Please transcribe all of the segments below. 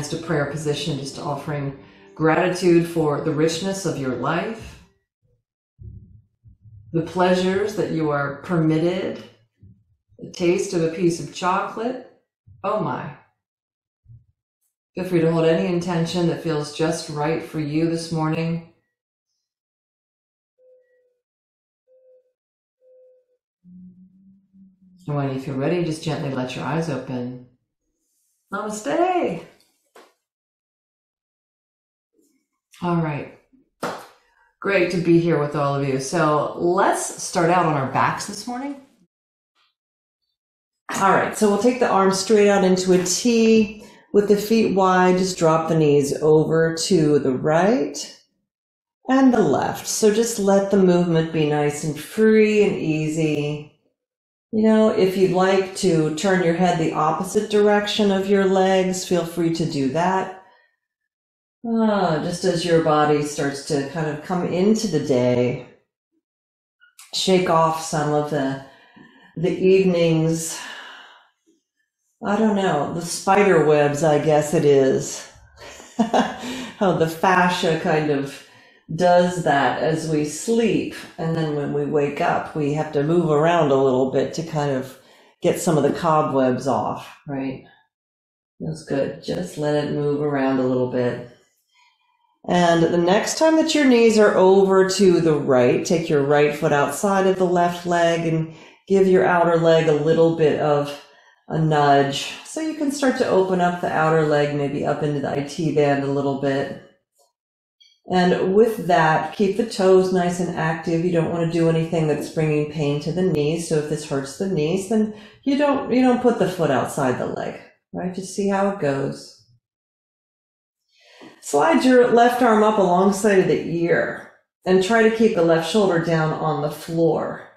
hands to prayer position, just offering gratitude for the richness of your life, the pleasures that you are permitted, the taste of a piece of chocolate. Oh my. Feel free to hold any intention that feels just right for you this morning. And when you feel ready, just gently let your eyes open. Namaste. All right. Great to be here with all of you. So let's start out on our backs this morning. All right, so we'll take the arms straight out into a T with the feet wide. Just drop the knees over to the right and the left. So just let the movement be nice and free and easy. You know, if you'd like to turn your head the opposite direction of your legs, feel free to do that. Just as your body starts to kind of come into the day, shake off some of the evening's, I don't know, the spider webs, I guess it is. How the fascia kind of does that as we sleep. And then when we wake up, we have to move around a little bit to kind of get some of the cobwebs off, right? That's good. Just let it move around a little bit. And the next time that your knees are over to the right, take your right foot outside of the left leg and give your outer leg a little bit of a nudge. So you can start to open up the outer leg, maybe up into the IT band a little bit. And with that, keep the toes nice and active. You don't want to do anything that's bringing pain to the knees. So if this hurts the knees, then you don't put the foot outside the leg, right? Just see how it goes. Slide your left arm up alongside of the ear and try to keep the left shoulder down on the floor,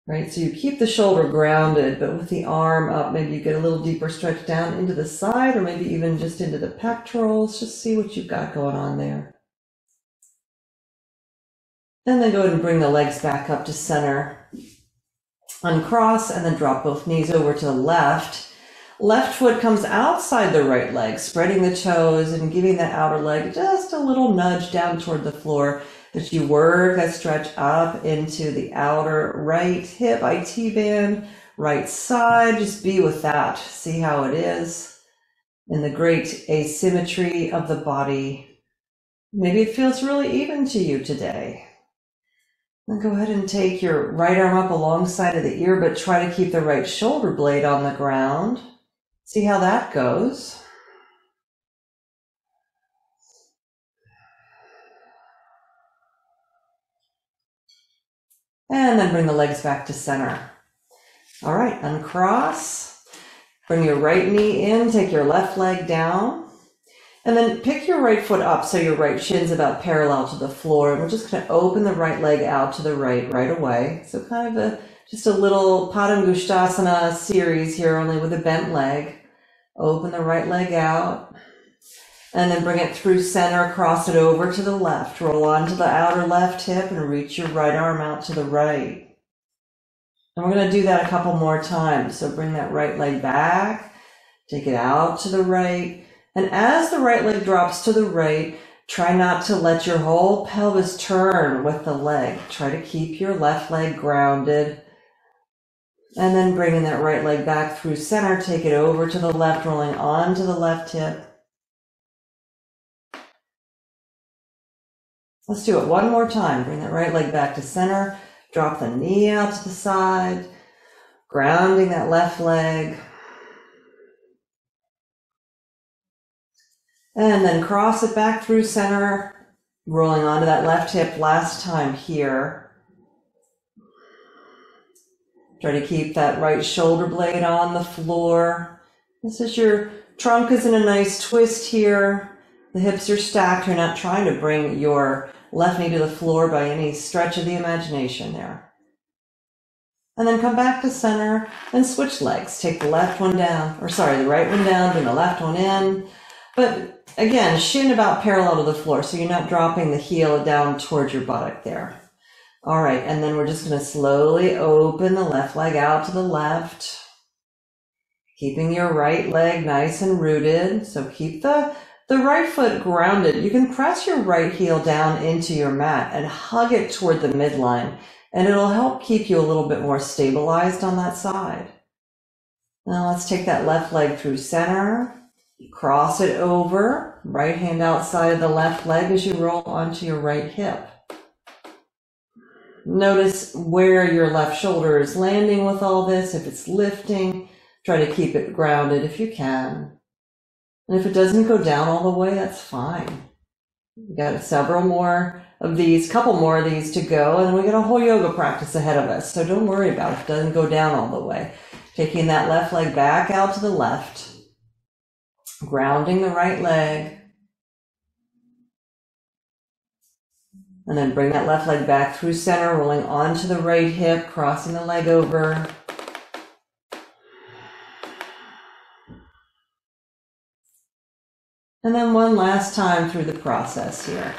right? So you keep the shoulder grounded, but with the arm up, maybe you get a little deeper stretch down into the side or maybe even just into the pectorals. Just see what you've got going on there. And then go ahead and bring the legs back up to center. Uncross and then drop both knees over to the left. Left foot comes outside the right leg, spreading the toes and giving that outer leg just a little nudge down toward the floor as you work that stretch up into the outer right hip, IT band, right side. Just be with that. See how it is in the great asymmetry of the body. Maybe it feels really even to you today. Then go ahead and take your right arm up alongside of the ear, but try to keep the right shoulder blade on the ground. See how that goes. And then bring the legs back to center. All right, uncross. Bring your right knee in, take your left leg down. And then pick your right foot up so your right shin's about parallel to the floor. And we're just going to open the right leg out to the right away. So kind of just a little Padangusthasana series here, only with a bent leg. Open the right leg out. And then bring it through center, cross it over to the left. Roll onto the outer left hip and reach your right arm out to the right. And we're going to do that a couple more times. So bring that right leg back, take it out to the right. And as the right leg drops to the right, try not to let your whole pelvis turn with the leg. Try to keep your left leg grounded. And then bringing that right leg back through center, take it over to the left, rolling onto the left hip. Let's do it one more time. Bring that right leg back to center, drop the knee out to the side, grounding that left leg. And then cross it back through center, rolling onto that left hip last time here. Try to keep that right shoulder blade on the floor. This is your trunk is in a nice twist here. The hips are stacked. You're not trying to bring your left knee to the floor by any stretch of the imagination there. And then come back to center and switch legs. Take the left one down, or sorry, the right one down, bring the left one in. But again, shin about parallel to the floor, so you're not dropping the heel down towards your buttock there. All right, and then we're just going to slowly open the left leg out to the left, keeping your right leg nice and rooted. So keep the The right foot grounded, you can press your right heel down into your mat and hug it toward the midline, and it'll help keep you a little bit more stabilized on that side. Now let's take that left leg through center, cross it over, right hand outside of the left leg as you roll onto your right hip. Notice where your left shoulder is landing with all this. If it's lifting, try to keep it grounded if you can. And if it doesn't go down all the way, that's fine. We got several more of these, couple more of these to go, and we got a whole yoga practice ahead of us. So don't worry about it if it doesn't go down all the way. Taking that left leg back out to the left, grounding the right leg, and then bring that left leg back through center, rolling onto the right hip, crossing the leg over. And then one last time through the process here.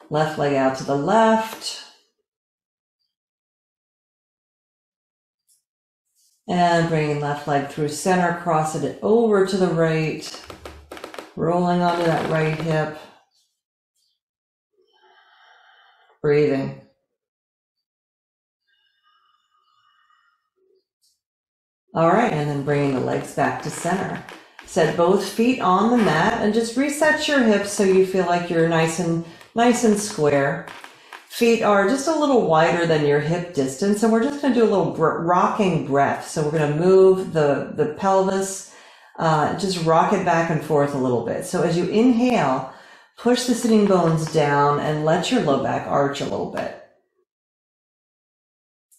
Left leg out to the left. And bringing left leg through center, crossing it over to the right. Rolling onto that right hip. Breathing. All right, and then bringing the legs back to center. Set both feet on the mat and just reset your hips so you feel like you're nice and square. Feet are just a little wider than your hip distance, and we're just going to do a little rocking breath. So we're going to move the pelvis, just rock it back and forth a little bit. So as you inhale, push the sitting bones down and let your low back arch a little bit.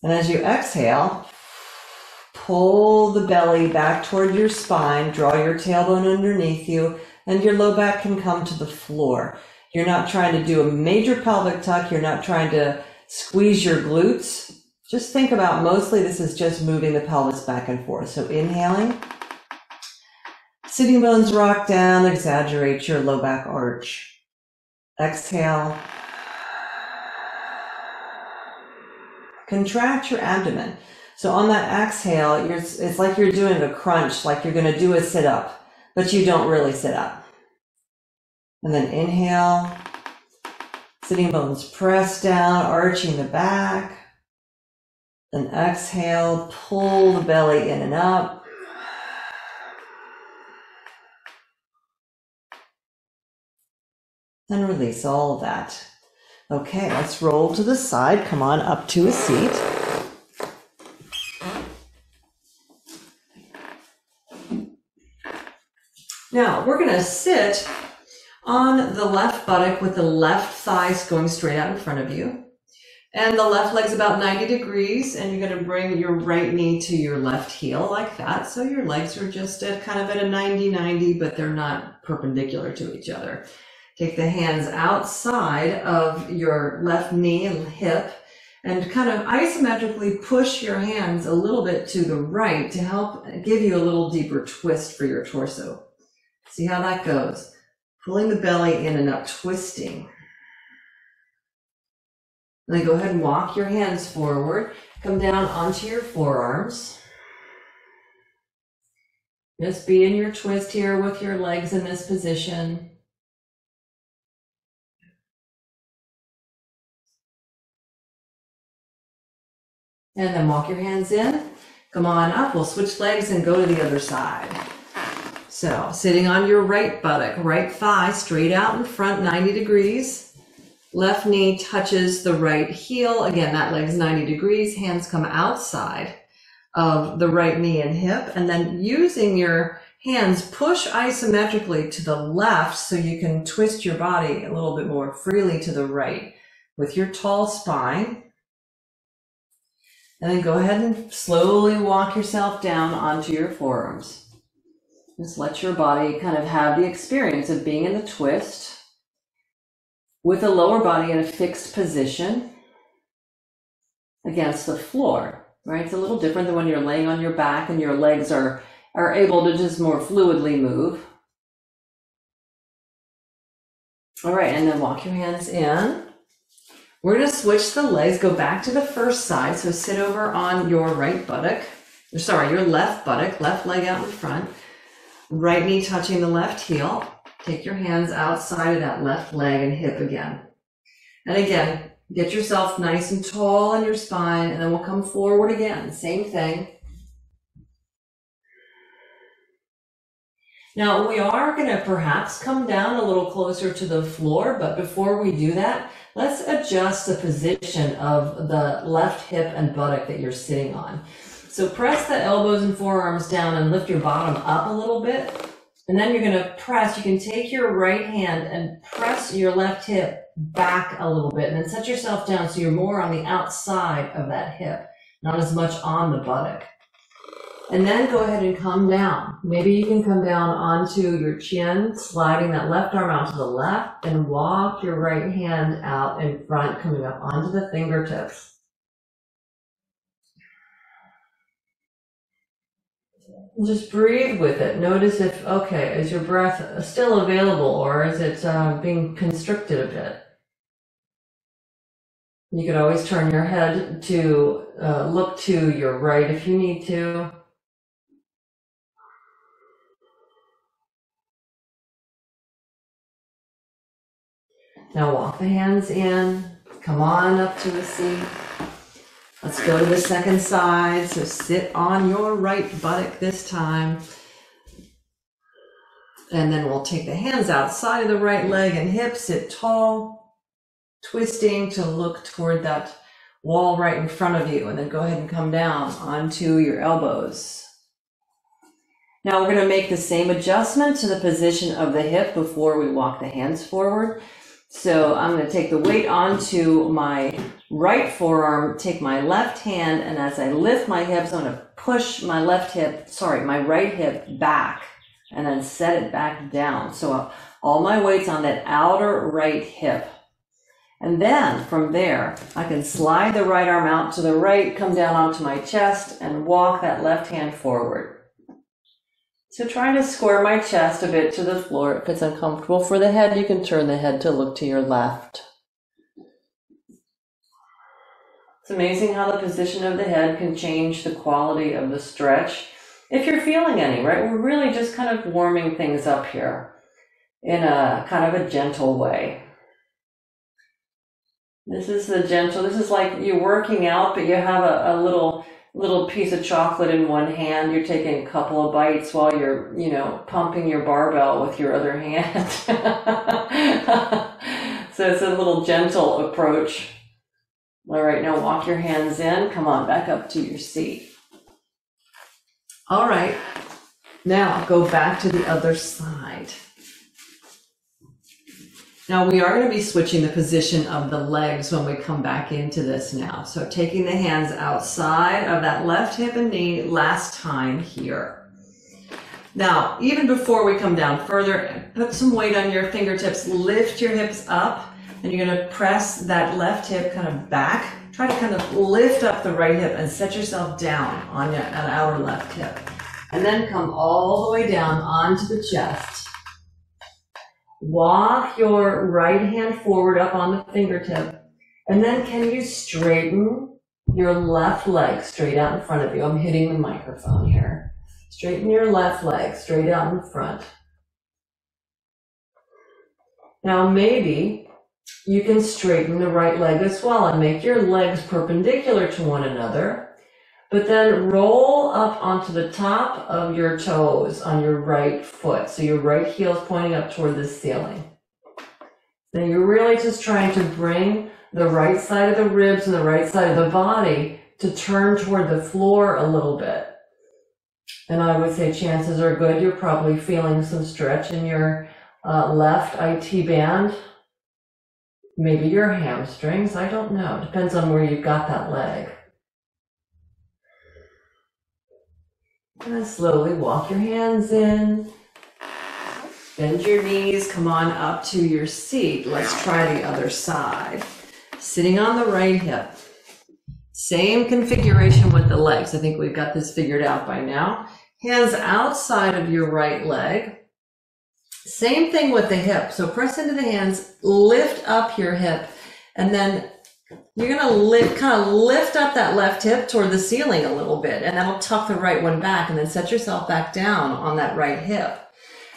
And as you exhale, pull the belly back toward your spine, draw your tailbone underneath you, and your low back can come to the floor. You're not trying to do a major pelvic tuck. You're not trying to squeeze your glutes. Just think about mostly this is just moving the pelvis back and forth. So inhaling, sitting bones rock down, exaggerate your low back arch. Exhale, contract your abdomen. So on that exhale, it's like you're doing a crunch, like you're going to do a sit-up, but you don't really sit up. And then inhale, sitting bones press down, arching the back. Then exhale, pull the belly in and up. And release all of that. Okay, let's roll to the side. Come on up to a seat. Now, we're going to sit on the left buttock with the left thighs going straight out in front of you. And the left leg's about 90 degrees, and you're going to bring your right knee to your left heel like that. So your legs are just at kind of at a 90-90, but they're not perpendicular to each other. Take the hands outside of your left knee and hip and kind of isometrically push your hands a little bit to the right to help give you a little deeper twist for your torso. See how that goes. Pulling the belly in and up, twisting. And then go ahead and walk your hands forward. Come down onto your forearms. Just be in your twist here with your legs in this position. And then walk your hands in. Come on up. We'll switch legs and go to the other side. So sitting on your right buttock, right thigh straight out in front, 90 degrees. Left knee touches the right heel. Again, that leg's 90 degrees. Hands come outside of the right knee and hip. And then using your hands, push isometrically to the left so you can twist your body a little bit more freely to the right with your tall spine. And then go ahead and slowly walk yourself down onto your forearms. Just let your body kind of have the experience of being in the twist with the lower body in a fixed position against the floor, right? It's a little different than when you're laying on your back and your legs are able to just more fluidly move. All right, and then walk your hands in. We're going to switch the legs, go back to the first side. So sit over on your right buttock, your left buttock, left leg out in front, right knee touching the left heel. Take your hands outside of that left leg and hip again. And again, get yourself nice and tall on your spine, and then we'll come forward again. Same thing. Now, we are going to perhaps come down a little closer to the floor, but before we do that, let's adjust the position of the left hip and buttock that you're sitting on. So press the elbows and forearms down and lift your bottom up a little bit. And then you're going to press, you can take your right hand and press your left hip back a little bit and then set yourself down so you're more on the outside of that hip, not as much on the buttock. And then go ahead and come down. Maybe you can come down onto your chin, sliding that left arm out to the left, and walk your right hand out in front, coming up onto the fingertips. Just breathe with it. Notice if, okay, is your breath still available, or is it being constricted a bit? You could always turn your head to look to your right if you need to. Now walk the hands in, come on up to a seat. Let's go to the second side. So sit on your right buttock this time. And then we'll take the hands outside of the right leg and hip, sit tall, twisting to look toward that wall right in front of you. And then go ahead and come down onto your elbows. Now we're going to make the same adjustment to the position of the hip before we walk the hands forward. So I'm going to take the weight onto my right forearm, take my left hand, and as I lift my hips, I'm going to push my my right hip back and then set it back down. So all my weight's on that outer right hip. And then from there, I can slide the right arm out to the right, come down onto my chest, and walk that left hand forward. So trying to square my chest a bit to the floor. If it's uncomfortable for the head, you can turn the head to look to your left. It's amazing how the position of the head can change the quality of the stretch. If you're feeling any, right? We're really just kind of warming things up here in a kind of a gentle way. This is like you're working out, but you have a little piece of chocolate in one hand. You're taking a couple of bites while you're, pumping your barbell with your other hand. So it's a little gentle approach. All right, now walk your hands in. Come on, back up to your seat. All right, now go back to the other side. Now we are going to be switching the position of the legs when we come back into this now. So taking the hands outside of that left hip and knee last time here. Now, even before we come down further, put some weight on your fingertips, lift your hips up, and you're going to press that left hip kind of back. Try to kind of lift up the right hip and set yourself down on that outer left hip. And then come all the way down onto the chest. Walk your right hand forward up on the fingertip. And then can you straighten your left leg straight out in front of you? I'm hitting the microphone here. Straighten your left leg straight out in front. Now maybe you can straighten the right leg as well and make your legs perpendicular to one another. But then roll up onto the top of your toes on your right foot. So your right heel is pointing up toward the ceiling. Then you're really just trying to bring the right side of the ribs and the right side of the body to turn toward the floor a little bit. And I would say chances are good you're probably feeling some stretch in your left IT band. Maybe your hamstrings, I don't know. Depends on where you've got that leg. And then slowly walk your hands in, bend your knees, come on up to your seat. Let's try the other side. Sitting on the right hip. Same configuration with the legs. I think we've got this figured out by now. Hands outside of your right leg. Same thing with the hip. So press into the hands, lift up your hip, and then you're going to kind of lift up that left hip toward the ceiling a little bit, and that'll tuck the right one back, and then set yourself back down on that right hip.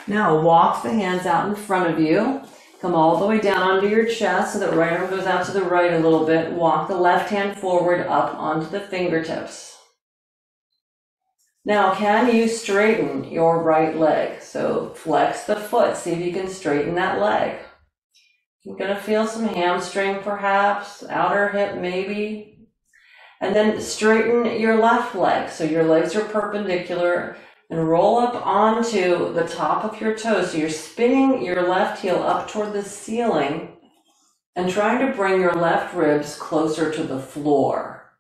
Now walk the hands out in front of you. Come all the way down onto your chest so that right arm goes out to the right a little bit. Walk the left hand forward up onto the fingertips. Now, can you straighten your right leg? So flex the foot. See if you can straighten that leg. You're going to feel some hamstring perhaps, outer hip maybe. And then straighten your left leg. So your legs are perpendicular. And roll up onto the top of your toes. So you're spinning your left heel up toward the ceiling and trying to bring your left ribs closer to the floor.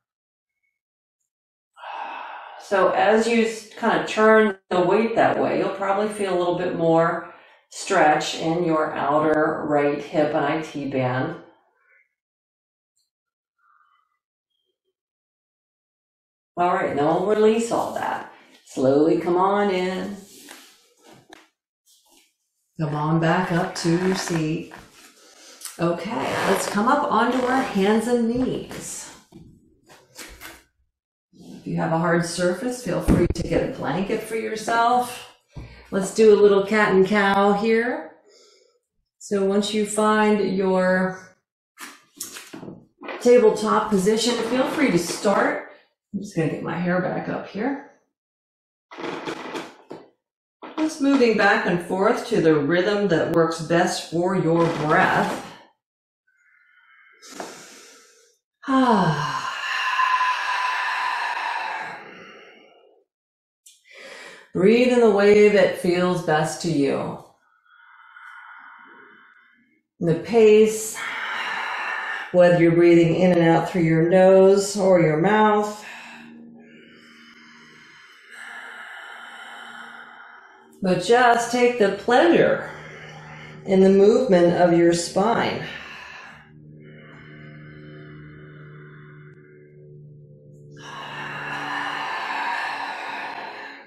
So as you kind of turn the weight that way, you'll probably feel a little bit more stretch in your outer right hip and IT band. All right, then we'll release all that. Slowly come on in. Come on back up to your seat. Okay, let's come up onto our hands and knees. If you have a hard surface, feel free to get a blanket for yourself. Let's do a little cat and cow here. So once you find your tabletop position, feel free to start. I'm just going to get my hair back up here. Just moving back and forth to the rhythm that works best for your breath. Breathe in the way that feels best to you. The pace, whether you're breathing in and out through your nose or your mouth. But just take the pleasure in the movement of your spine.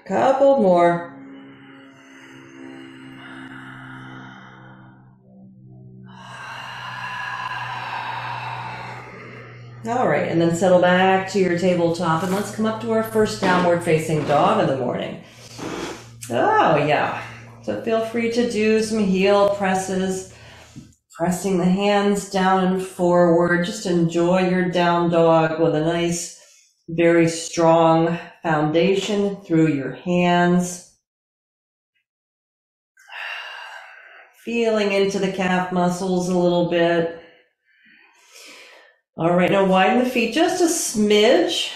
Couple more. All right, and then settle back to your tabletop and let's come up to our first downward facing dog of the morning. Oh, yeah. So feel free to do some heel presses, pressing the hands down and forward. Just enjoy your down dog with a nice, very strong foundation through your hands. Feeling into the calf muscles a little bit. All right, now widen the feet just a smidge.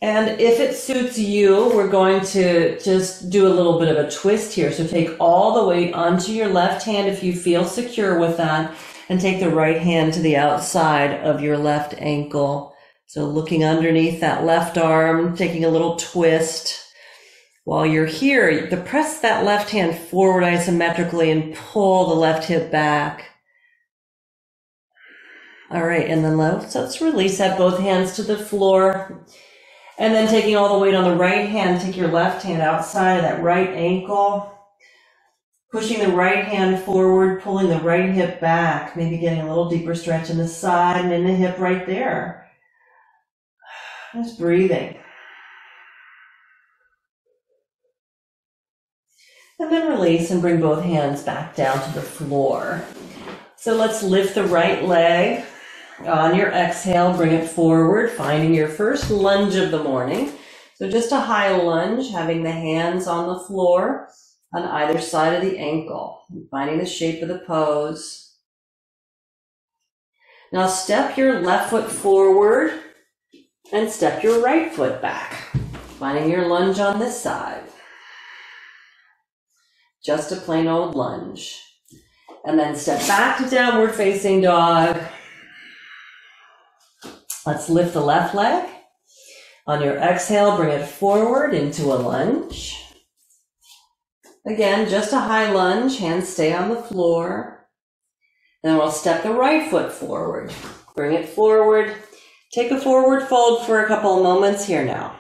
And if it suits you, we're going to just do a little bit of a twist here. So take all the weight onto your left hand if you feel secure with that, and take the right hand to the outside of your left ankle. So looking underneath that left arm, taking a little twist. While you're here, you have to press that left hand forward isometrically and pull the left hip back. All right, and then let's release that, both hands to the floor. And then taking all the weight on the right hand, take your left hand outside of that right ankle, pushing the right hand forward, pulling the right hip back, maybe getting a little deeper stretch in the side and in the hip right there. Just breathing. And then release and bring both hands back down to the floor. So let's lift the right leg. On your exhale, bring it forward, finding your first lunge of the morning. So just a high lunge, having the hands on the floor on either side of the ankle, finding the shape of the pose. Now step your left foot forward and step your right foot back, finding your lunge on this side. Just a plain old lunge. And then step back to downward facing dog. Let's lift the left leg. On your exhale, bring it forward into a lunge. Again, just a high lunge, hands stay on the floor. Then we'll step the right foot forward. Bring it forward. Take a forward fold for a couple of moments here now.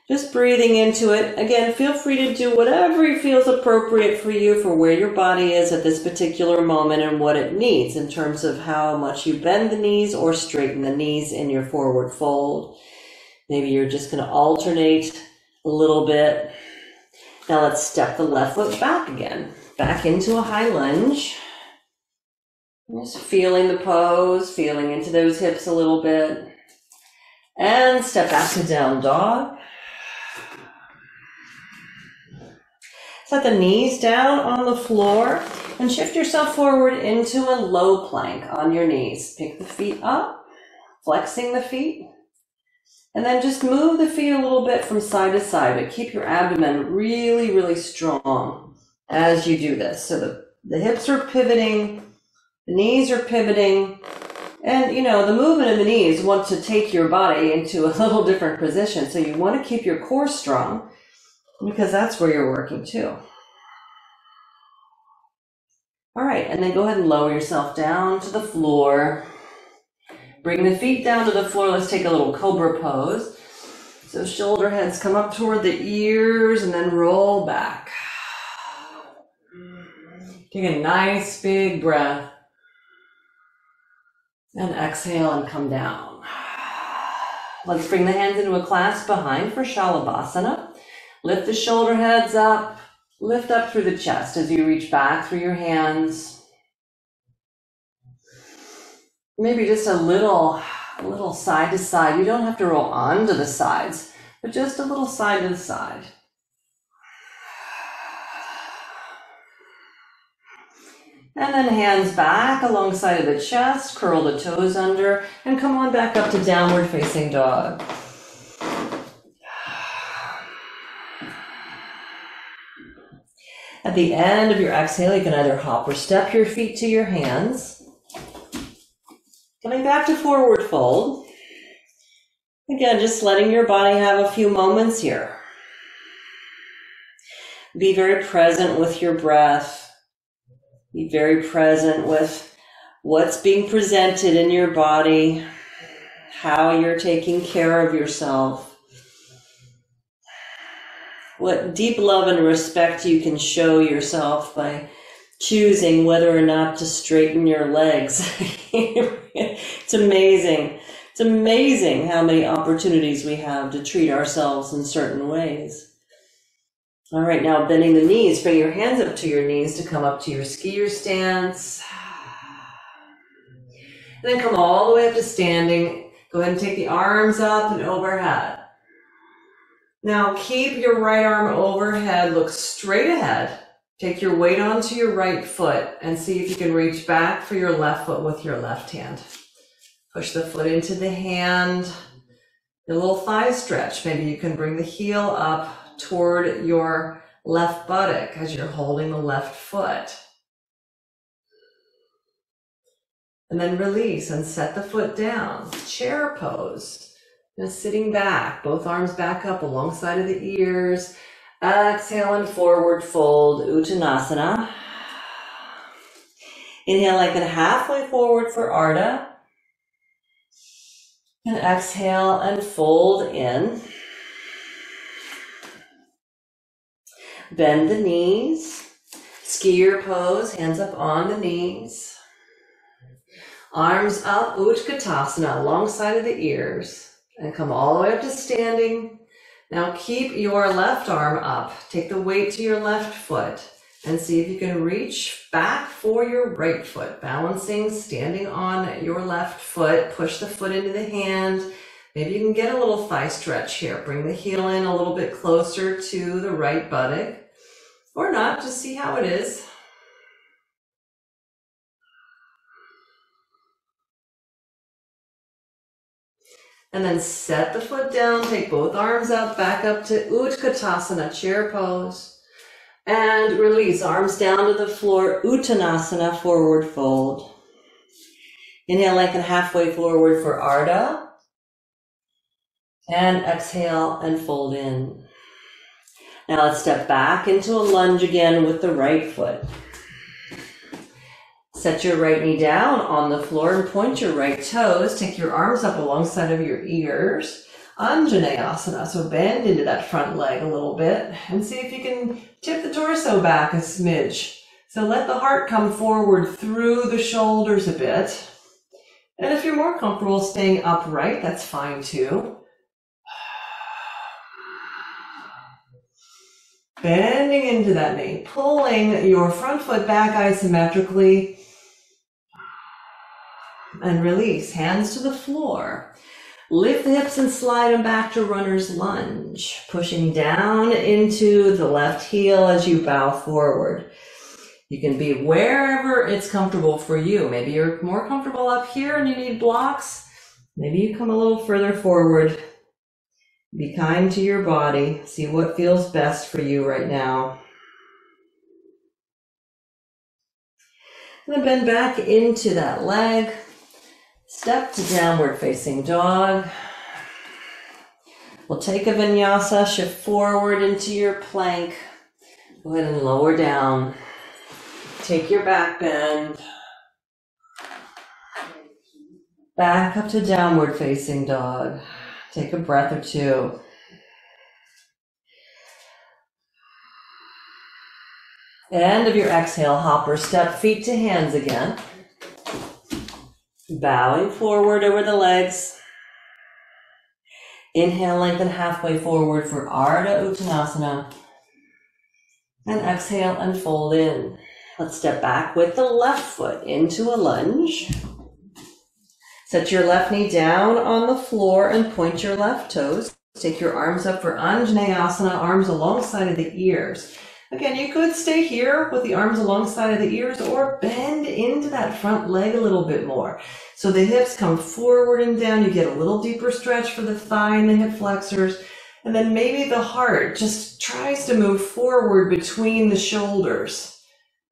Just breathing into it. Again, feel free to do whatever feels appropriate for you for where your body is at this particular moment and what it needs in terms of how much you bend the knees or straighten the knees in your forward fold. Maybe you're just going to alternate a little bit. Now let's step the left foot back again, back into a high lunge. Just feeling the pose, feeling into those hips a little bit. And step back to down dog. Set the knees down on the floor and shift yourself forward into a low plank on your knees. Pick the feet up, flexing the feet. And then just move the feet a little bit from side to side, but keep your abdomen really, really strong as you do this. So the hips are pivoting, the knees are pivoting, and you know, the movement of the knees want to take your body into a little different position. So you want to keep your core strong because that's where you're working too. All right, and then go ahead and lower yourself down to the floor. Bring the feet down to the floor. Let's take a little cobra pose. So shoulder heads come up toward the ears and then roll back. Take a nice big breath. And exhale and come down. Let's bring the hands into a clasp behind for Shalabhasana. Lift the shoulder heads up. Lift up through the chest as you reach back through your hands. Maybe just a little side to side. You don't have to roll onto the sides, but just a little side to the side. And then hands back alongside of the chest, curl the toes under, and come on back up to downward facing dog. At the end of your exhale, you can either hop or step your feet to your hands. Coming back to forward fold. Again, just letting your body have a few moments here. Be very present with your breath. Be very present with what's being presented in your body, how you're taking care of yourself, what deep love and respect you can show yourself by choosing whether or not to straighten your legs. It's amazing. It's amazing how many opportunities we have to treat ourselves in certain ways. All right, now bending the knees, bring your hands up to your knees to come up to your skier stance. And then come all the way up to standing. Go ahead and take the arms up and overhead. Now keep your right arm overhead, look straight ahead. Take your weight onto your right foot and see if you can reach back for your left foot with your left hand. Push the foot into the hand. A little thigh stretch. Maybe you can bring the heel up toward your left buttock as you're holding the left foot. And then release and set the foot down. Chair pose. Just sitting back, both arms back up alongside of the ears. Exhale and forward fold, Uttanasana. Inhale like a halfway forward for Ardha. And exhale and fold in. Bend the knees. Skier pose, hands up on the knees. Arms up, Utkatasana, alongside of the ears. And come all the way up to standing. Now keep your left arm up. Take the weight to your left foot and see if you can reach back for your right foot. Balancing, standing on your left foot. Push the foot into the hand. Maybe you can get a little thigh stretch here. Bring the heel in a little bit closer to the right buttock. Or not, just see how it is. And then set the foot down, take both arms up, back up to Utkatasana, chair pose. And release, arms down to the floor, Uttanasana, forward fold. Inhale, lengthen halfway forward for Ardha. And exhale and fold in. Now let's step back into a lunge again with the right foot. Set your right knee down on the floor and point your right toes. Take your arms up alongside of your ears. Anjaneyasana, so bend into that front leg a little bit and see if you can tip the torso back a smidge. So let the heart come forward through the shoulders a bit. And if you're more comfortable staying upright, that's fine too. Bending into that knee, pulling your front foot back isometrically, and release. Hands to the floor. Lift the hips and slide them back to runner's lunge, pushing down into the left heel as you bow forward. You can be wherever it's comfortable for you. Maybe you're more comfortable up here and you need blocks. Maybe you come a little further forward. Be kind to your body. See what feels best for you right now. And then bend back into that leg. Step to downward facing dog. We'll take a vinyasa, shift forward into your plank. Go ahead and lower down. Take your back bend. Back up to downward facing dog. Take a breath or two. End of your exhale, hopper step, feet to hands again. Bowing forward over the legs. Inhale, lengthen halfway forward for Ardha Uttanasana. And exhale and fold in. Let's step back with the left foot into a lunge. Set your left knee down on the floor and point your left toes. Take your arms up for Anjaneyasana, arms alongside of the ears. Again, you could stay here with the arms alongside of the ears or bend into that front leg a little bit more. So the hips come forward and down. You get a little deeper stretch for the thigh and the hip flexors. And then maybe the heart just tries to move forward between the shoulders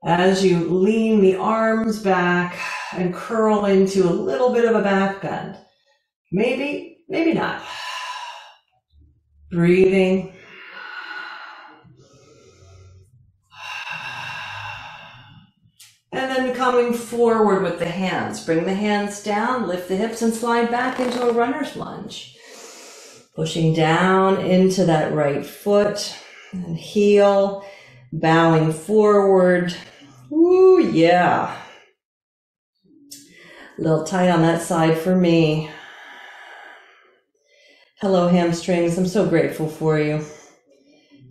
as you lean the arms back and curl into a little bit of a back bend. Maybe, maybe not. Breathing. And then coming forward with the hands. Bring the hands down, lift the hips and slide back into a runner's lunge. Pushing down into that right foot and heel, bowing forward. Ooh, yeah. A little tight on that side for me. Hello, hamstrings. I'm so grateful for you.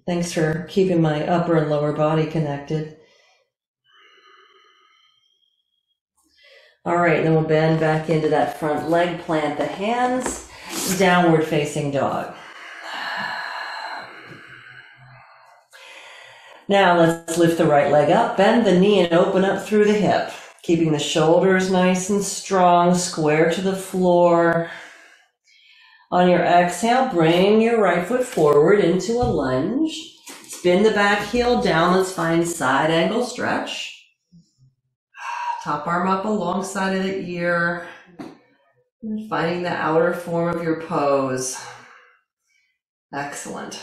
Thanks for keeping my upper and lower body connected. All right, then we'll bend back into that front leg, plant the hands, downward facing dog. Now let's lift the right leg up, bend the knee and open up through the hip, keeping the shoulders nice and strong, square to the floor. On your exhale, bring your right foot forward into a lunge. Spin the back heel down, let's find side angle stretch. Top arm up alongside of the ear, finding the outer form of your pose. Excellent.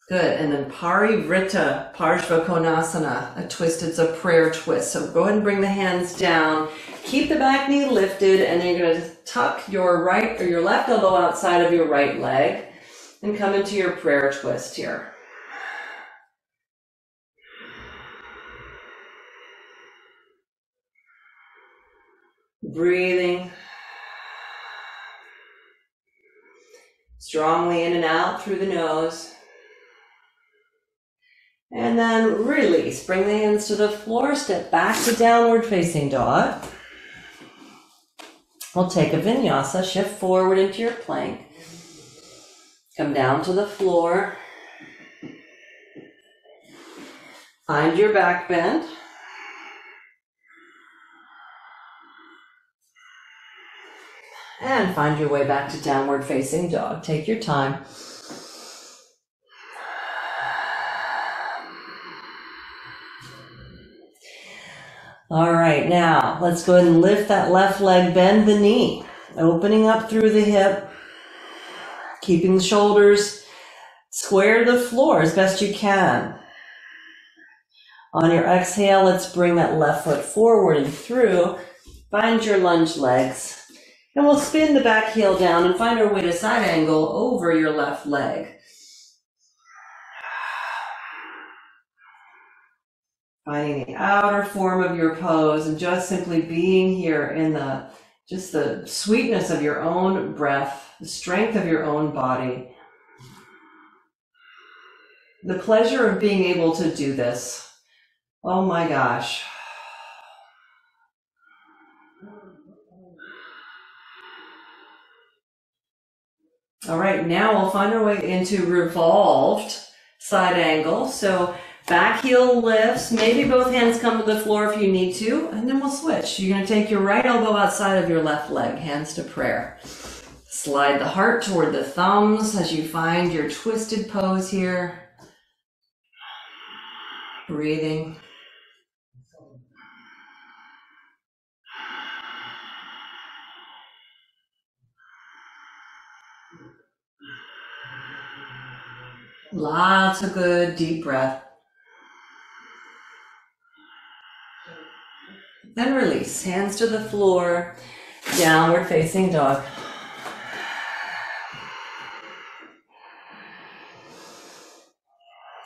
Good, and then Parivrtta Parshvakonasana, a twist, it's a prayer twist. So go ahead and bring the hands down, keep the back knee lifted, and then you're gonna tuck your right or your left elbow outside of your right leg and come into your prayer twist here. Breathing. Strongly in and out through the nose. And then release. Bring the hands to the floor. Step back to downward facing dog. We'll take a vinyasa. Shift forward into your plank. Come down to the floor. Find your back bend. And find your way back to downward facing dog. Take your time. All right, now let's go ahead and lift that left leg, bend the knee, opening up through the hip, keeping the shoulders square to the floor as best you can. On your exhale, let's bring that left foot forward and through. Find your lunge legs. And we'll spin the back heel down and find our way to side angle over your left leg. Finding the outer form of your pose and just simply being here in the Just the sweetness of your own breath, the strength of your own body. The pleasure of being able to do this. Oh my gosh. All right, now we'll find our way into revolved side angle. So back heel lifts, maybe both hands come to the floor if you need to, and then we'll switch. You're going to take your right elbow outside of your left leg, hands to prayer. Slide the heart toward the thumbs as you find your twisted pose here. Breathing. Lots of good deep breath. Then release, hands to the floor, downward facing dog.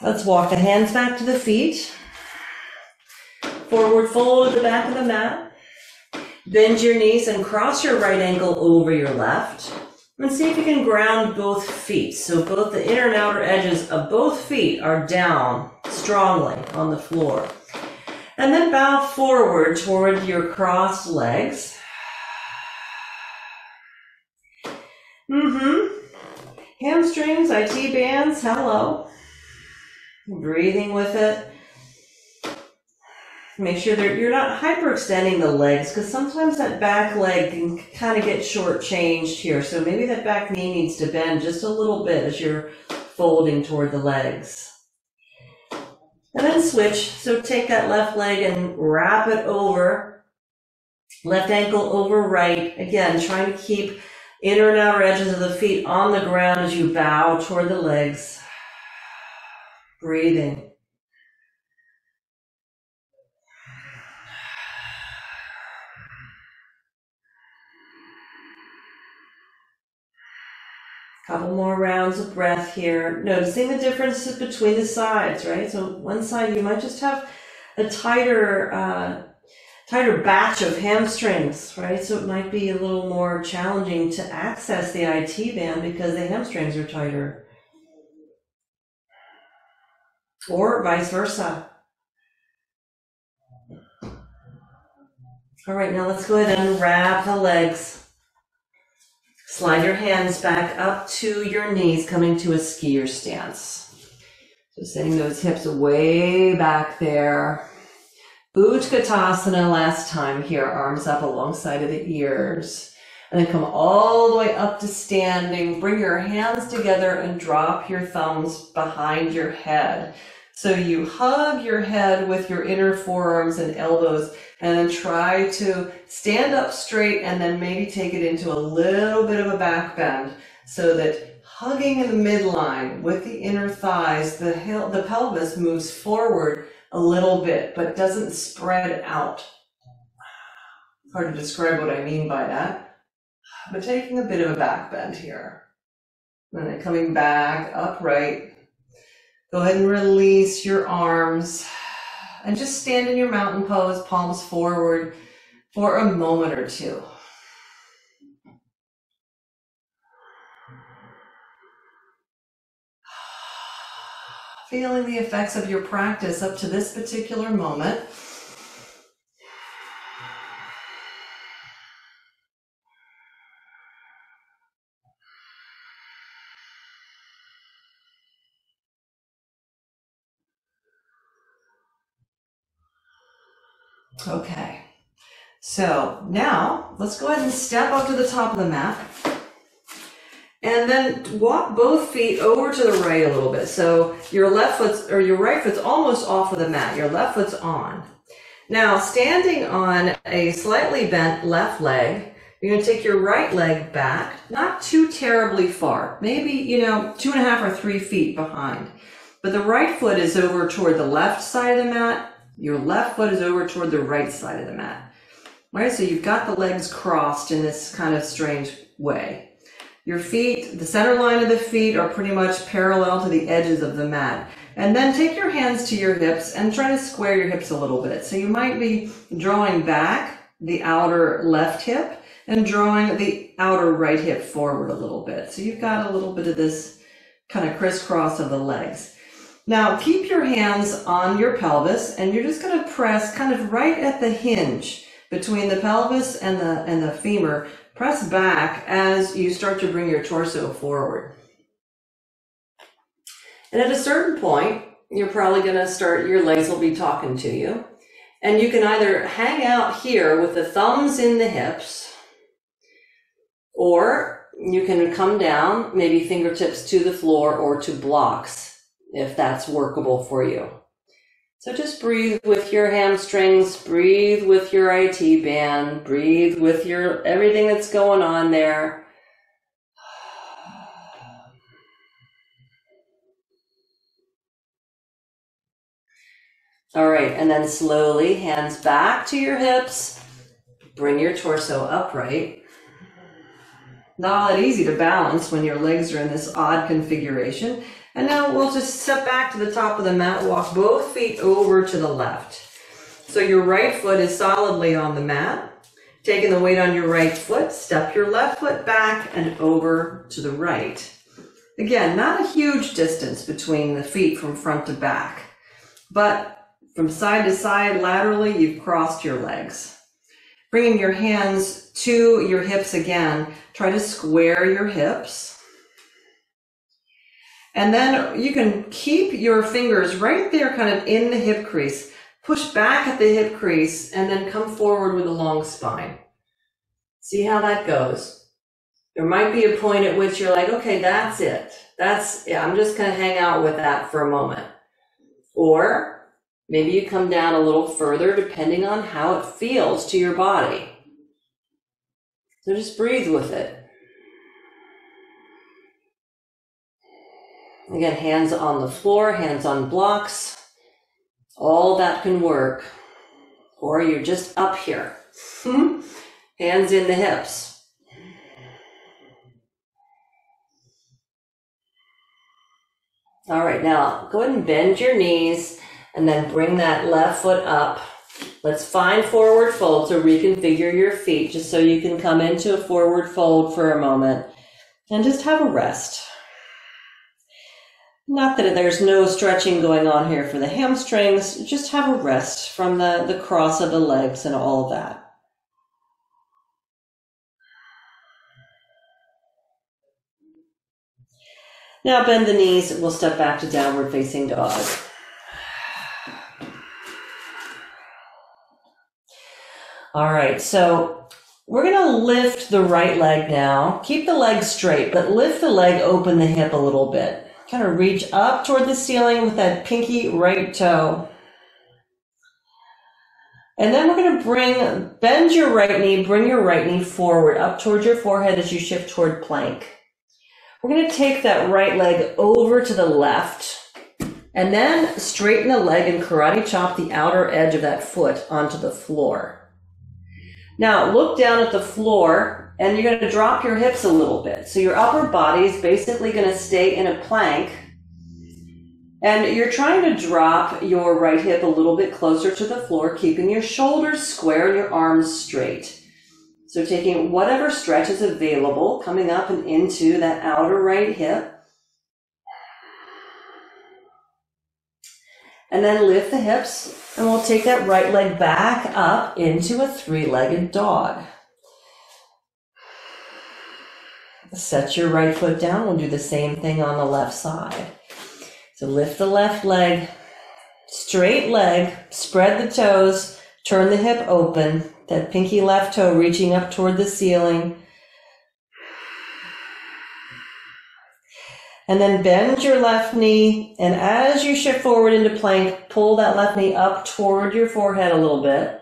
Let's walk the hands back to the feet. Forward fold at the back of the mat. Bend your knees and cross your right ankle over your left. And see if you can ground both feet. So both the inner and outer edges of both feet are down strongly on the floor. And then bow forward toward your crossed legs. Hamstrings, IT bands, hello. Breathing with it. Make sure that you're not hyperextending the legs, because sometimes that back leg can kind of get shortchanged here. So maybe that back knee needs to bend just a little bit as you're folding toward the legs. And then switch. So take that left leg and wrap it over. Left ankle over right. Again, trying to keep inner and outer edges of the feet on the ground as you bow toward the legs. Breathing. Couple more rounds of breath here. Noticing the differences between the sides, right? So one side you might just have a tighter batch of hamstrings, right? So it might be a little more challenging to access the IT band because the hamstrings are tighter. Or vice versa. All right, now let's go ahead and wrap the legs. Slide your hands back up to your knees, coming to a skier stance. So sending those hips way back there. Utkatasana last time here, arms up alongside of the ears. And then come all the way up to standing. Bring your hands together and drop your thumbs behind your head. So you hug your head with your inner forearms and elbows, and then try to stand up straight and then maybe take it into a little bit of a back bend so that hugging in the midline with the inner thighs, the pelvis moves forward a little bit but doesn't spread out. Hard to describe what I mean by that, but taking a bit of a back bend here. And then coming back upright. Go ahead and release your arms and just stand in your mountain pose, palms forward for a moment or two. Feeling the effects of your practice up to this particular moment. Okay, so now let's go ahead and step up to the top of the mat and then walk both feet over to the right a little bit. So your left foot's or your right foot's almost off of the mat, your left foot's on. Now standing on a slightly bent left leg, you're going to take your right leg back, not too terribly far, maybe 2.5 or 3 feet behind. But the right foot is over toward the left side of the mat. Your left foot is over toward the right side of the mat. All right, so you've got the legs crossed in this kind of strange way. Your feet, the center line of the feet are pretty much parallel to the edges of the mat. And then take your hands to your hips and try to square your hips a little bit. So you might be drawing back the outer left hip and drawing the outer right hip forward a little bit. So you've got a little bit of this kind of crisscross of the legs. Now keep your hands on your pelvis, and you're just going to press kind of right at the hinge between the pelvis and the femur. Press back as you start to bring your torso forward. And at a certain point, you're probably going to start, your legs will be talking to you. And you can either hang out here with the thumbs in the hips, or you can come down, maybe fingertips to the floor or to blocks, if that's workable for you. So just breathe with your hamstrings, breathe with your IT band, breathe with your everything that's going on there. All right, and then slowly, hands back to your hips, bring your torso upright. Not all that easy to balance when your legs are in this odd configuration. And now we'll just step back to the top of the mat, walk both feet over to the left. So your right foot is solidly on the mat. Taking the weight on your right foot, step your left foot back and over to the right. Again, not a huge distance between the feet from front to back, but from side to side, laterally, you've crossed your legs. Bringing your hands to your hips again, try to square your hips. And then you can keep your fingers right there kind of in the hip crease. Push back at the hip crease and then come forward with a long spine. See how that goes. There might be a point at which you're like, okay, that's it. I'm just going to hang out with that for a moment. Or maybe you come down a little further depending on how it feels to your body. So just breathe with it. Again, hands on the floor, hands on blocks. All that can work. Or you're just up here. Hands in the hips. All right, now go ahead and bend your knees. And then bring that left foot up. Let's find forward fold to reconfigure your feet just so you can come into a forward fold for a moment and just have a rest. Not that there's no stretching going on here for the hamstrings, just have a rest from the cross of the legs and all of that. Now bend the knees, we'll step back to downward facing dog. All right, so we're going to lift the right leg now. Keep the leg straight, but lift the leg, open the hip a little bit. Kind of reach up toward the ceiling with that pinky right toe. And then we're going to bend your right knee, bring your right knee forward up towards your forehead as you shift toward plank. We're going to take that right leg over to the left and then straighten the leg and karate chop the outer edge of that foot onto the floor. Now look down at the floor and you're going to drop your hips a little bit. So your upper body is basically going to stay in a plank. And you're trying to drop your right hip a little bit closer to the floor, keeping your shoulders square and your arms straight. So taking whatever stretch is available, coming up and into that outer right hip. And then lift the hips, and we'll take that right leg back up into a three-legged dog. Set your right foot down. We'll do the same thing on the left side. So lift the left leg, straight leg, spread the toes, turn the hip open, that pinky left toe reaching up toward the ceiling. And then bend your left knee, and as you shift forward into plank, pull that left knee up toward your forehead a little bit.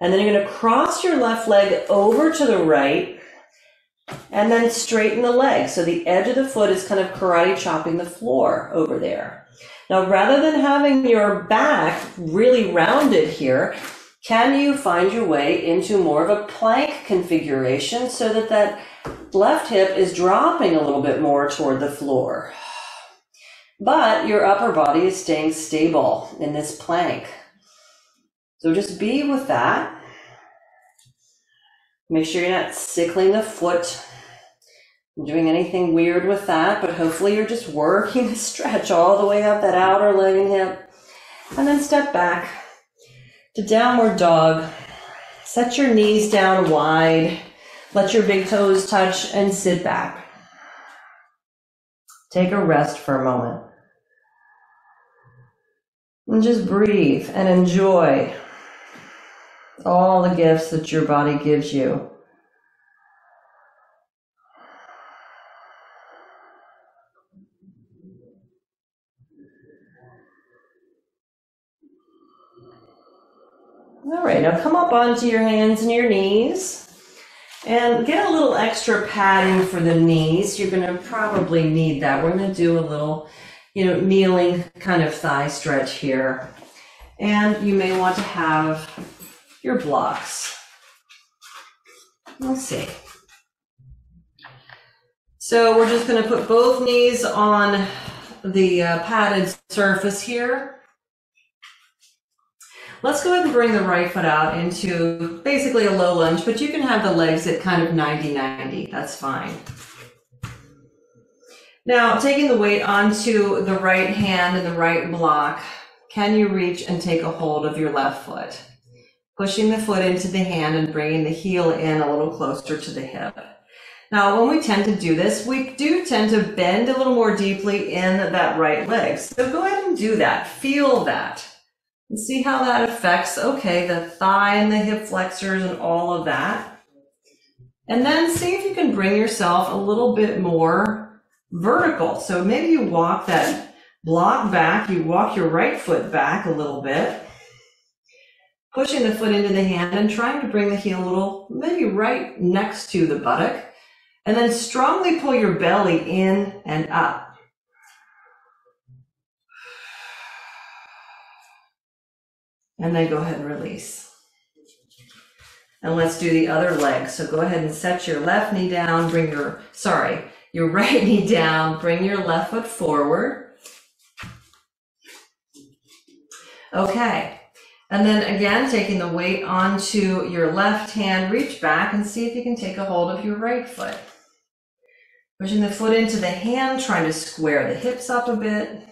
And then you're going to cross your left leg over to the right, and then straighten the leg. So the edge of the foot is kind of karate chopping the floor over there. Now, rather than having your back really rounded here, can you find your way into more of a plank configuration so that that left hip is dropping a little bit more toward the floor, but your upper body is staying stable in this plank. So just be with that. Make sure you're not sickling the foot, doing anything weird with that, but hopefully you're just working the stretch all the way up that outer leg and hip. And then step back to downward dog. Set your knees down wide. Let your big toes touch and sit back. Take a rest for a moment. And just breathe and enjoy all the gifts that your body gives you. All right, now come up onto your hands and your knees and get a little extra padding for the knees. You're going to probably need that. We're going to do a little, kneeling kind of thigh stretch here. And you may want to have your blocks. Let's see. So we're just going to put both knees on the padded surface here. Let's go ahead and bring the right foot out into basically a low lunge, but you can have the legs at kind of 90-90. That's fine. Now, taking the weight onto the right hand and the right block, can you reach and take a hold of your left foot? Pushing the foot into the hand and bringing the heel in a little closer to the hip. Now, when we tend to do this, we do tend to bend a little more deeply in that right leg. So go ahead and do that. Feel that. And see how that affects, okay, the thigh and the hip flexors and all of that. And then see if you can bring yourself a little bit more vertical. So maybe you walk that block back, you walk your right foot back a little bit, pushing the foot into the hand and trying to bring the heel a little, maybe right next to the buttock, and then strongly pull your belly in and up. And then go ahead and release. And let's do the other leg. So go ahead and set your left knee down, bring your right knee down, bring your left foot forward. Okay. And then again, taking the weight onto your left hand, reach back and see if you can take a hold of your right foot. Pushing the foot into the hand, trying to square the hips up a bit.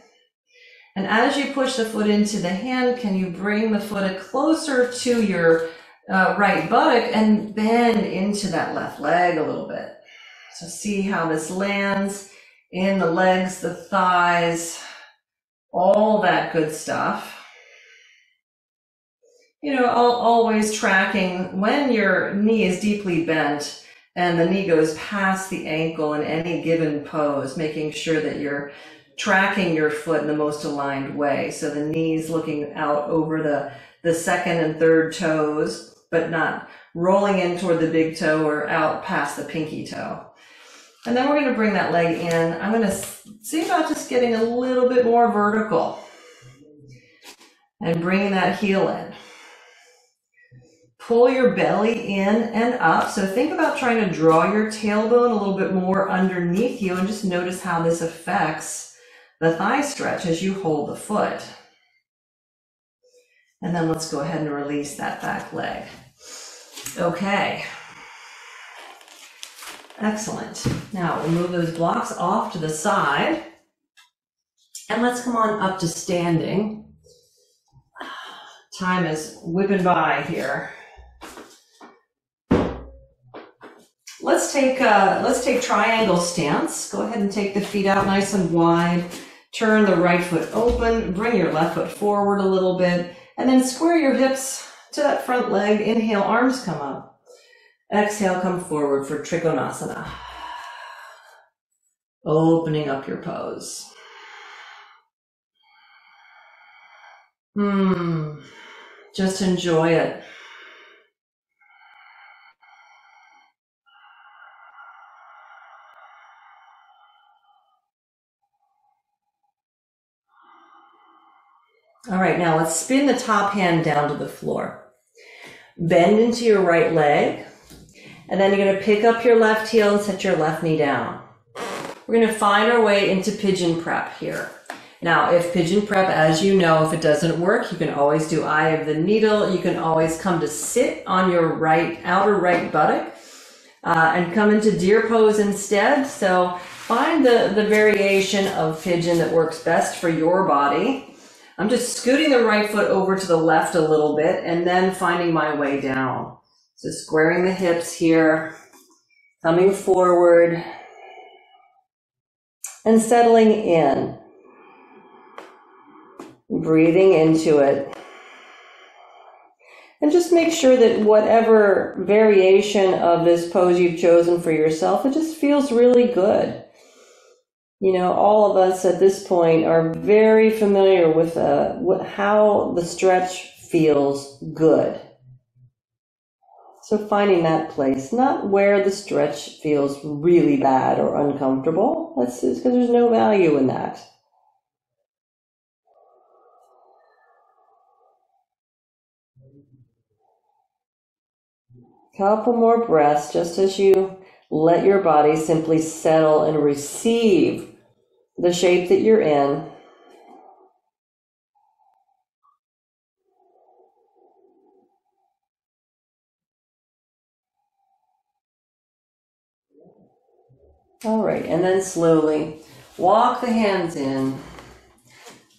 And as you push the foot into the hand, can you bring the foot closer to your right buttock and bend into that left leg a little bit? So see how this lands in the legs, the thighs, all that good stuff. Always tracking when your knee is deeply bent and the knee goes past the ankle in any given pose, making sure that you're tracking your foot in the most aligned way. So the knees looking out over the second and third toes, but not rolling in toward the big toe or out past the pinky toe. And then we're going to bring that leg in. I'm going to see about just getting a little bit more vertical and bringing that heel in. Pull your belly in and up. So think about trying to draw your tailbone a little bit more underneath you and just notice how this affects the thigh stretch as you hold the foot. And then let's go ahead and release that back leg. Okay. Excellent. Now we'll move those blocks off to the side. And let's come on up to standing. Time is whipping by here. Let's take triangle stance. Go ahead and take the feet out nice and wide. Turn the right foot open, bring your left foot forward a little bit, and then square your hips to that front leg. Inhale, arms come up. Exhale, come forward for Trikonasana. Opening up your pose. Just enjoy it. All right, now let's spin the top hand down to the floor. Bend into your right leg, and then you're going to pick up your left heel and set your left knee down. We're going to find our way into pigeon prep here. Now, if pigeon prep, as you know, if it doesn't work, you can always do eye of the needle. You can always come to sit on your outer right buttock and come into deer pose instead. So find the variation of pigeon that works best for your body. I'm just scooting the right foot over to the left a little bit and then finding my way down. So squaring the hips here, coming forward and settling in. Breathing into it. And just make sure that whatever variation of this pose you've chosen for yourself, it just feels really good. You know, all of us at this point are very familiar with how the stretch feels good. So finding that place, not where the stretch feels really bad or uncomfortable. That's because there's no value in that. Couple more breaths just as you let your body simply settle and receive the shape that you're in. All right, and then slowly walk the hands in.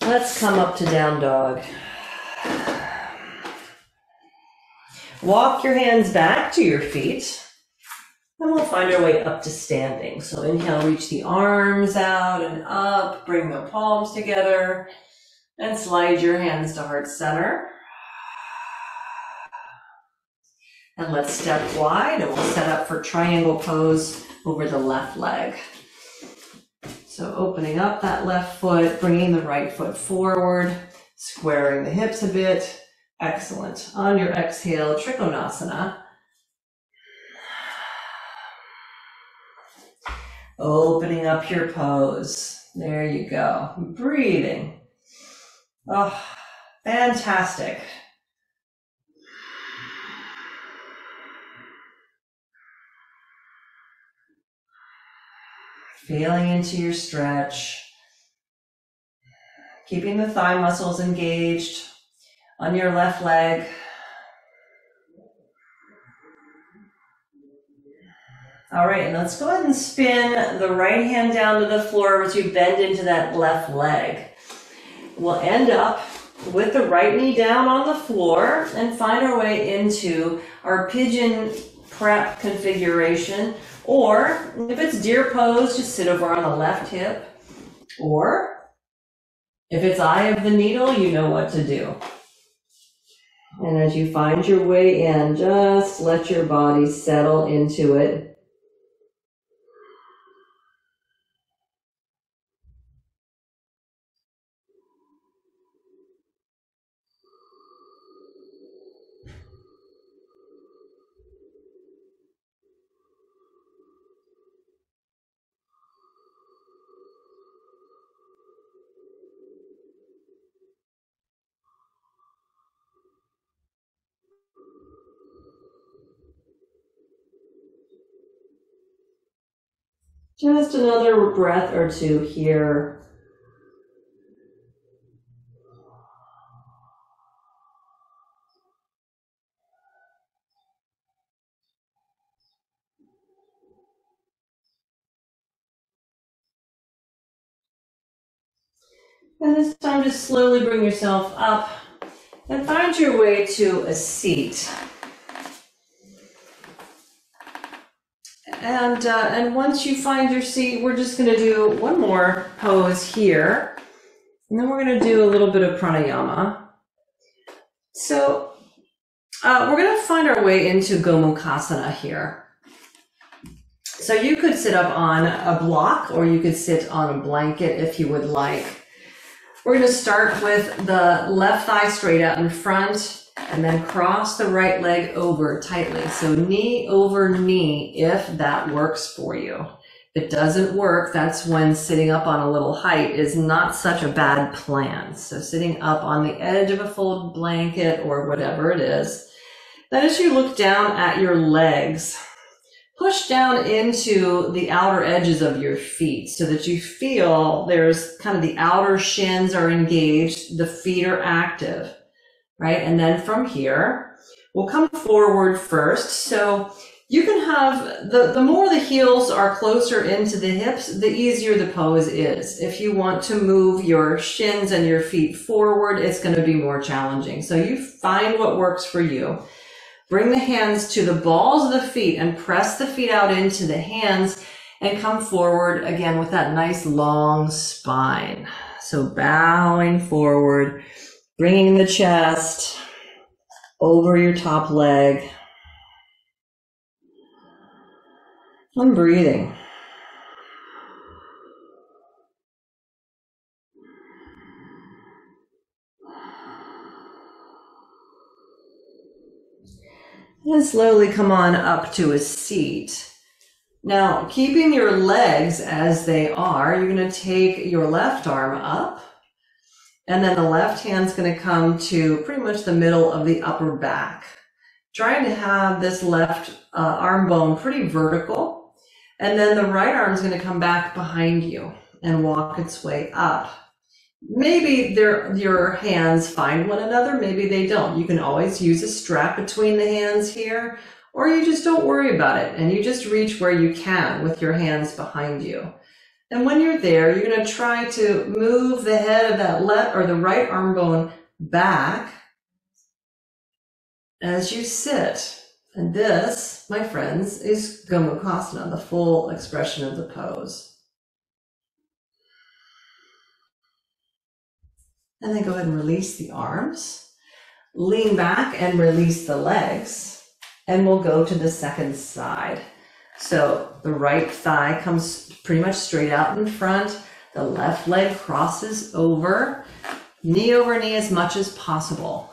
Let's come up to down dog. Walk your hands back to your feet, and we'll find our way up to standing. So inhale, reach the arms out and up, bring the palms together, and slide your hands to heart center. And let's step wide, and we'll set up for triangle pose over the left leg. So opening up that left foot, bringing the right foot forward, squaring the hips a bit. Excellent. On your exhale, Trikonasana. Opening up your pose. There you go. Breathing. Oh, fantastic. Feeling into your stretch. Keeping the thigh muscles engaged on your left leg. All right, and let's go ahead and spin the right hand down to the floor as you bend into that left leg. We'll end up with the right knee down on the floor and find our way into our pigeon prep configuration. Or if it's deer pose, just sit over on the left hip. Or if it's eye of the needle, you know what to do. And as you find your way in, just let your body settle into it. Just another breath or two here. And this time, just slowly bring yourself up and find your way to a seat. And once you find your seat, we're just going to do one more pose here. And then we're going to do a little bit of pranayama. So we're going to find our way into Gomukhasana here. So you could sit up on a block or you could sit on a blanket if you would like. We're going to start with the left thigh straight out in front and then cross the right leg over tightly. So knee over knee if that works for you. If it doesn't work, that's when sitting up on a little height is not such a bad plan. So sitting up on the edge of a folded blanket or whatever it is. Then as you look down at your legs, push down into the outer edges of your feet so that you feel there's kind of the outer shins are engaged, the feet are active, right? And then from here, we'll come forward first. So you can have, the more the heels are closer into the hips, the easier the pose is. If you want to move your shins and your feet forward, it's going to be more challenging. So you find what works for you. Bring the hands to the balls of the feet and press the feet out into the hands and come forward again with that nice long spine. So bowing forward, bringing the chest over your top leg. And breathing. And slowly come on up to a seat. Now, keeping your legs as they are, you're going to take your left arm up, and then the left hand's going to come to pretty much the middle of the upper back. Trying to have this left arm bone pretty vertical, and then the right arm's going to come back behind you and walk its way up. Maybe your hands find one another, maybe they don't. You can always use a strap between the hands here, or you just don't worry about it and you just reach where you can with your hands behind you. And when you're there, you're going to try to move the head of that left or the right arm bone back as you sit. And this, my friends, is Gomukhasana, the full expression of the pose. And then go ahead and release the arms, lean back and release the legs, and we'll go to the second side. So the right thigh comes pretty much straight out in front, the left leg crosses over knee as much as possible.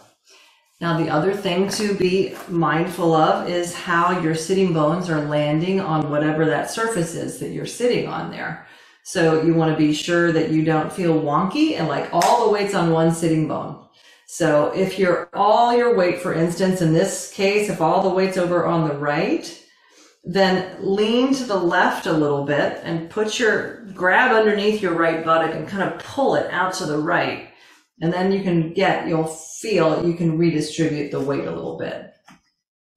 Now the other thing to be mindful of is how your sitting bones are landing on whatever that surface is that you're sitting on there. So you want to be sure that you don't feel wonky and like all the weight's on one sitting bone. So if all your weight, for instance, in this case, if all the weight's over on the right, then lean to the left a little bit and grab underneath your right buttock and kind of pull it out to the right. And then you'll feel you can redistribute the weight a little bit.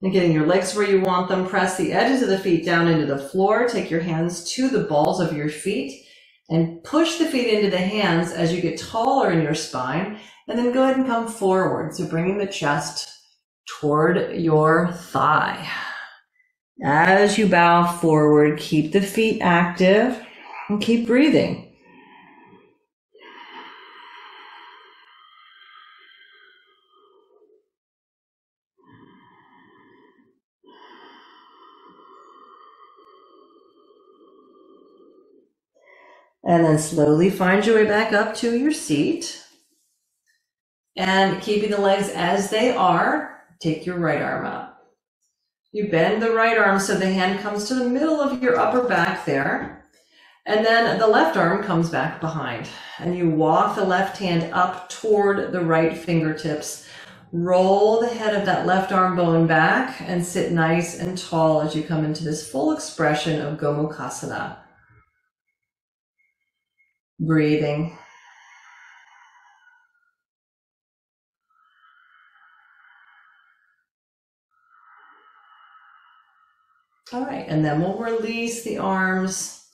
And getting your legs where you want them, press the edges of the feet down into the floor, take your hands to the balls of your feet, and push the feet into the hands as you get taller in your spine, and then go ahead and come forward. So bringing the chest toward your thigh. As you bow forward, keep the feet active and keep breathing. And then slowly find your way back up to your seat. And keeping the legs as they are, take your right arm up. You bend the right arm so the hand comes to the middle of your upper back there. And then the left arm comes back behind. And you walk the left hand up toward the right fingertips. Roll the head of that left arm bone back and sit nice and tall as you come into this full expression of Gomukhasana. Breathing. All right, and then we'll release the arms.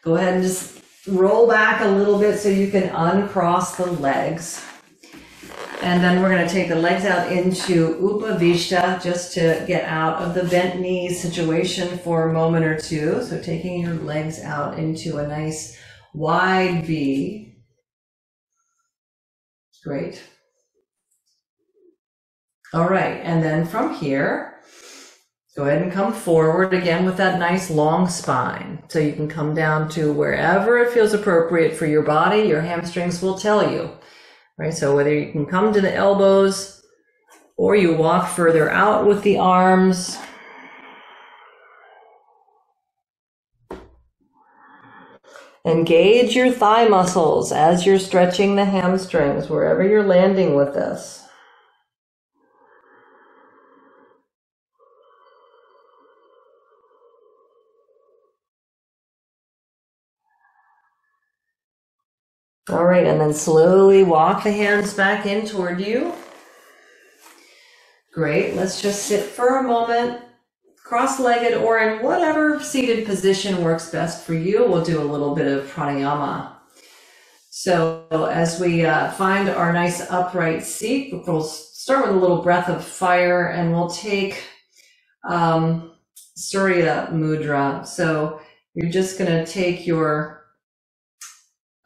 Go ahead and just roll back a little bit so you can uncross the legs. And then we're going to take the legs out into Upavishta just to get out of the bent knees situation for a moment or two. So taking your legs out into a nice wide V. Great. All right, and then from here, go ahead and come forward again with that nice long spine. So you can come down to wherever it feels appropriate for your body. Your hamstrings will tell you, right? So whether you can come to the elbows or you walk further out with the arms. Engage your thigh muscles as you're stretching the hamstrings, wherever you're landing with this. All right, and then slowly walk the hands back in toward you. Great, let's just sit for a moment, cross-legged or in whatever seated position works best for you. We'll do a little bit of pranayama. So as we find our nice upright seat, we'll start with a little breath of fire, and we'll take Surya Mudra. So you're just going to take your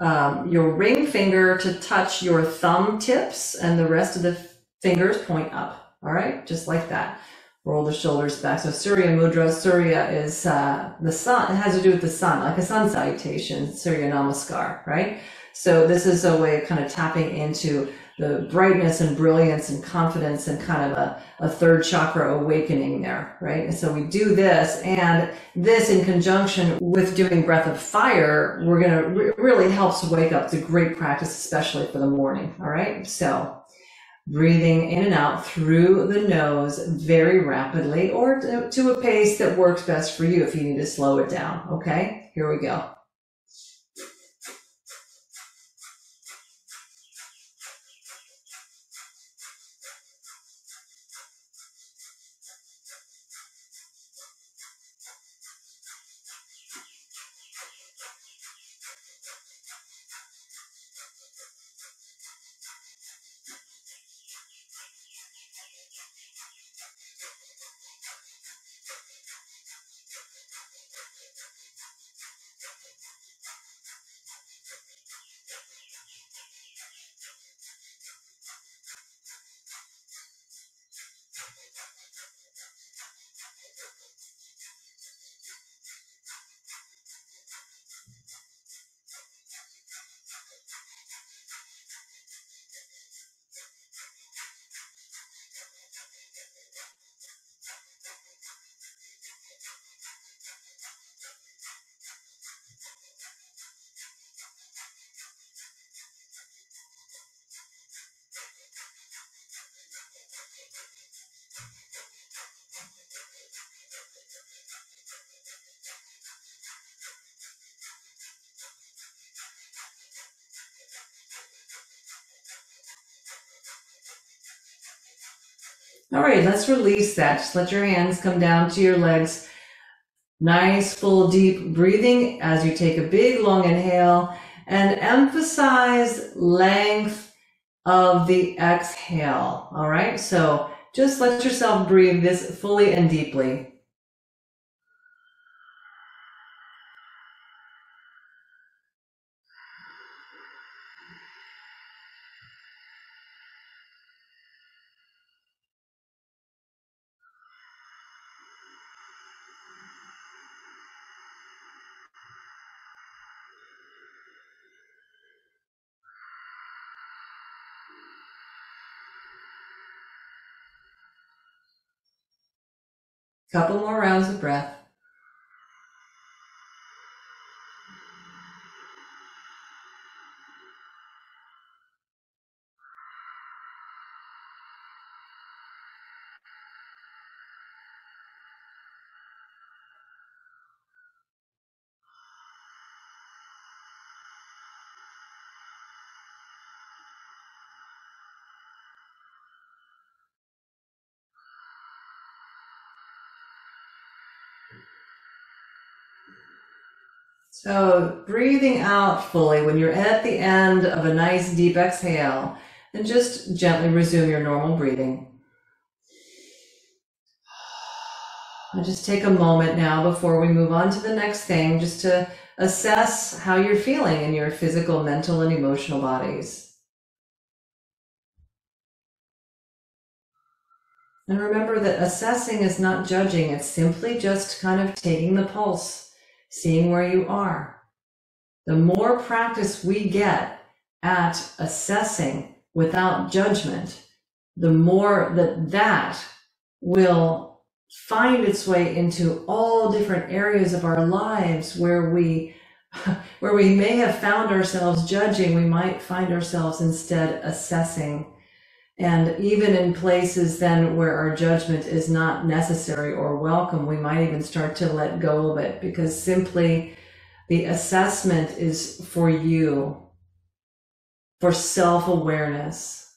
ring finger to touch your thumb tips, and the rest of the fingers point up. All right, just like that. Roll the shoulders back. So Surya Mudra, Surya is the sun. It has to do with the sun, like a sun salutation, Surya Namaskar, right? So this is a way of kind of tapping into the brightness and brilliance and confidence and kind of a third chakra awakening there, right? And so we do this, and this in conjunction with doing breath of fire, we're going to really helps wake up. It's a great practice, especially for the morning, all right? So breathing in and out through the nose very rapidly, or to a pace that works best for you if you need to slow it down, okay? Here we go. All right, let's release that. Just let your hands come down to your legs. Nice, full, deep breathing as you take a big, long inhale, and emphasize length of the exhale. All right, so just let yourself breathe this fully and deeply. Couple more rounds of breath. So breathing out fully when you're at the end of a nice deep exhale, and just gently resume your normal breathing. And just take a moment now before we move on to the next thing, just to assess how you're feeling in your physical, mental, and emotional bodies. And remember that assessing is not judging, it's simply just kind of taking the pulse, seeing where you are. The more practice we get at assessing without judgment, the more that will find its way into all different areas of our lives where we may have found ourselves judging, we might find ourselves instead assessing. And even in places then where our judgment is not necessary or welcome, we might even start to let go of it, because simply the assessment is for you. for self-awareness.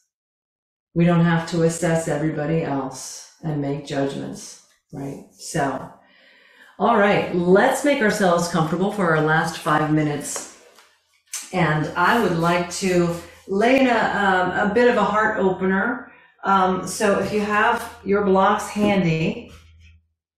We don't have to assess everybody else and make judgments, right? So, all right, let's make ourselves comfortable for our last 5 minutes. And I would like to lay in a bit of a heart opener. So if you have your blocks handy,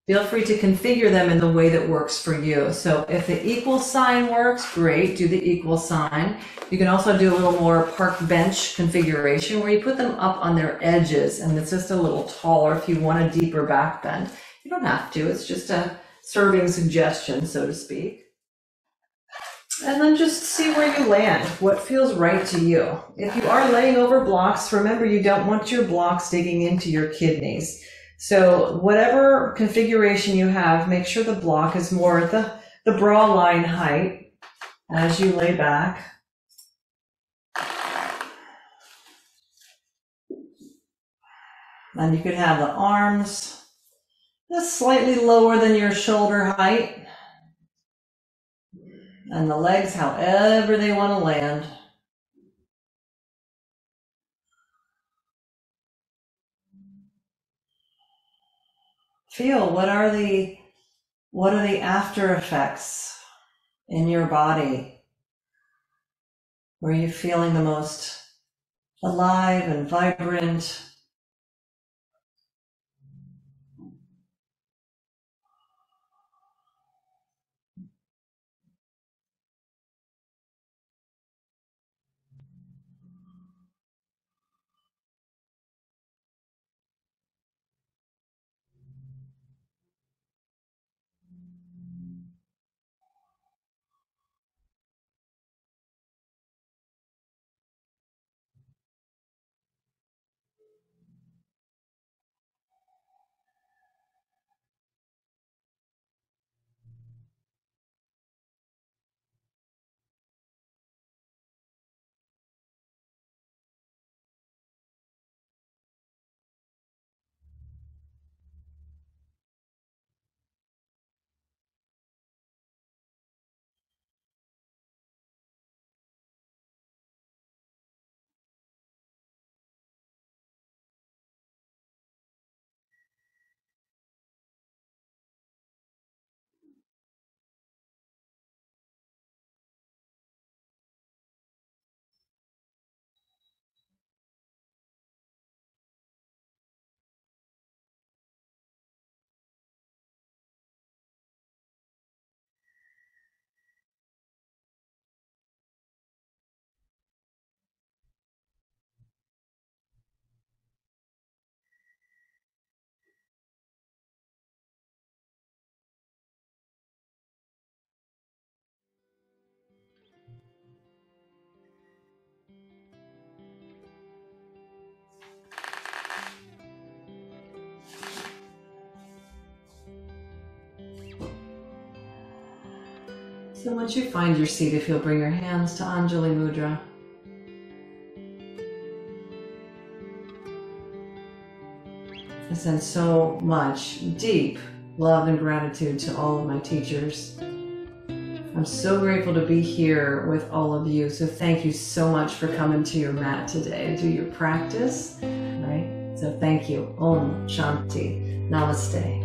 feel free to configure them in the way that works for you. So if the equal sign works, great, do the equal sign. You can also do a little more park bench configuration where you put them up on their edges and it's just a little taller if you want a deeper back bend. You don't have to, it's just a serving suggestion, so to speak. And then just see where you land, what feels right to you. If you are laying over blocks, remember you don't want your blocks digging into your kidneys. So whatever configuration you have, make sure the block is more at the bra line height as you lay back. And you could have the arms just slightly lower than your shoulder height. And the legs however they want to land. Feel what are the after effects in your body? Where are you feeling the most alive and vibrant? So once you find your seat, if you'll bring your hands to Anjali Mudra. I send so much deep love and gratitude to all of my teachers. I'm so grateful to be here with all of you. So thank you so much for coming to your mat today to do your practice, right? So thank you. Om Shanti. Namaste.